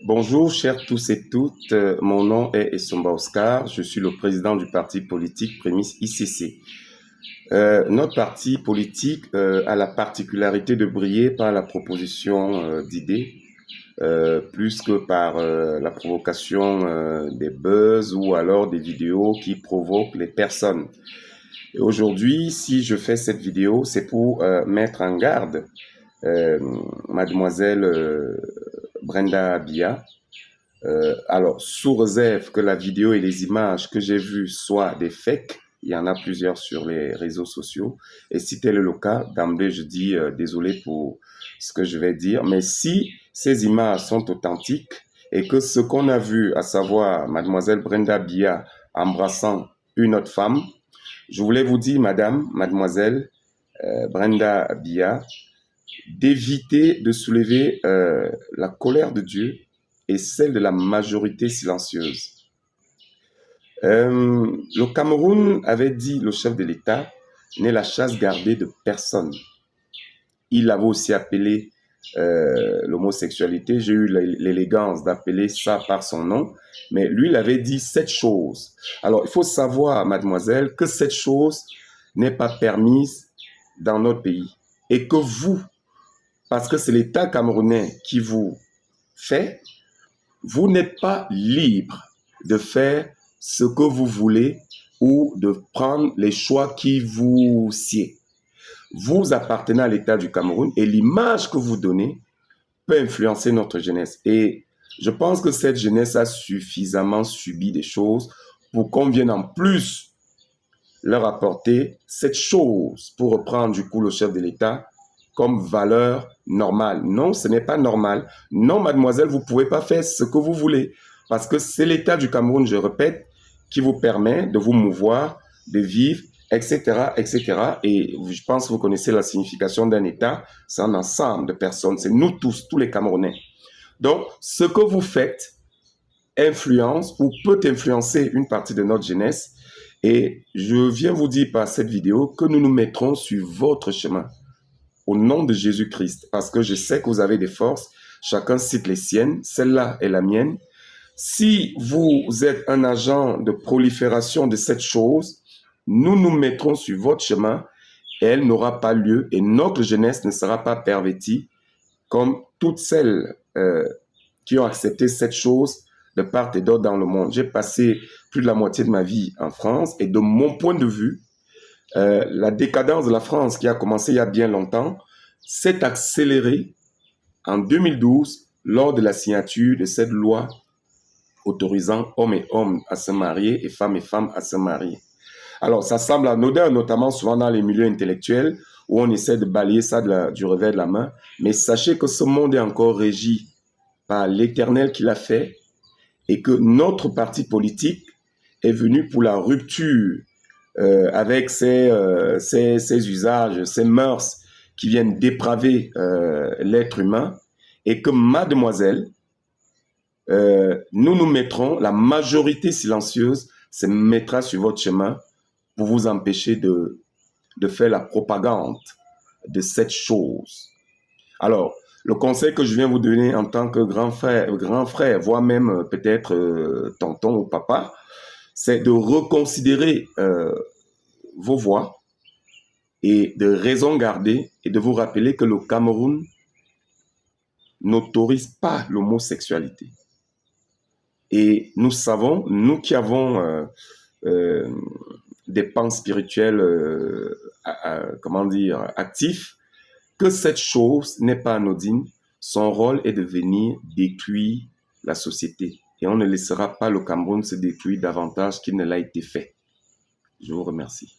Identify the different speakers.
Speaker 1: Bonjour, chers tous et toutes. Mon nom est Essomba Oscar. Je suis le président du parti politique Prémisse ICC. Notre parti politique a la particularité de briller par la proposition d'idées, plus que par la provocation des buzz ou alors des vidéos qui provoquent les personnes. Et aujourd'hui, si je fais cette vidéo, c'est pour mettre en garde euh, mademoiselle Brenda Bia. Alors, sous réserve que la vidéo et les images que j'ai vues soient des fakes, il y en a plusieurs sur les réseaux sociaux. Et si tel est le cas, d'emblée, je dis désolé pour ce que je vais dire. Mais si ces images sont authentiques et que ce qu'on a vu, à savoir mademoiselle Brenda Bia embrassant une autre femme, je voulais vous dire, mademoiselle Brenda Bia, d'éviter de soulever la colère de Dieu et celle de la majorité silencieuse. Le Cameroun avait dit, le chef de l'État, n'est la chasse gardée de personne. Il avait aussi appelé l'homosexualité, j'ai eu l'élégance d'appeler ça par son nom, mais lui, il avait dit cette chose. Alors, il faut savoir, mademoiselle, que cette chose n'est pas permise dans notre pays et que vous, parce que c'est l'État camerounais qui vous fait, vous n'êtes pas libre de faire ce que vous voulez ou de prendre les choix qui vous sied. Vous appartenez à l'État du Cameroun et l'image que vous donnez peut influencer notre jeunesse. Et je pense que cette jeunesse a suffisamment subi des choses pour qu'on vienne en plus leur apporter cette chose, pour reprendre du coup le chef de l'État, comme valeur normale. Non, ce n'est pas normal. Non, mademoiselle, vous ne pouvez pas faire ce que vous voulez. Parce que c'est l'État du Cameroun, je répète, qui vous permet de vous mouvoir, de vivre, etc., etc. Et je pense que vous connaissez la signification d'un État. C'est un ensemble de personnes. C'est nous tous les Camerounais. Donc, ce que vous faites influence ou peut influencer une partie de notre jeunesse. Et je viens vous dire par cette vidéo que nous nous mettrons sur votre chemin au nom de Jésus-Christ, parce que je sais que vous avez des forces, chacun cite les siennes, celle-là est la mienne. Si vous êtes un agent de prolifération de cette chose, nous nous mettrons sur votre chemin et elle n'aura pas lieu et notre jeunesse ne sera pas pervertie comme toutes celles qui ont accepté cette chose de part et d'autre dans le monde. J'ai passé plus de la moitié de ma vie en France et de mon point de vue, la décadence de la France qui a commencé il y a bien longtemps s'est accélérée en 2012 lors de la signature de cette loi autorisant hommes et hommes à se marier et femmes à se marier. Alors, ça semble anodin, notamment souvent dans les milieux intellectuels où on essaie de balayer ça du revers de la main. Mais sachez que ce monde est encore régi par l'Éternel qui l'a fait et que notre parti politique est venu pour la rupture avec ses usages, ses mœurs qui viennent dépraver l'être humain et que mademoiselle, nous nous mettrons, la majorité silencieuse se mettra sur votre chemin pour vous empêcher de faire la propagande de cette chose. Alors, le conseil que je viens vous donner en tant que grand frère, voire même peut-être tonton ou papa, c'est de reconsidérer vos voix et de raison garder et de vous rappeler que le Cameroun n'autorise pas l'homosexualité. Et nous savons, nous qui avons des pans spirituels, comment dire, actifs, que cette chose n'est pas anodine. Son rôle est de venir détruire la société. Et on ne laissera pas le Cameroun se détruire davantage qu'il ne l'a été fait. Je vous remercie.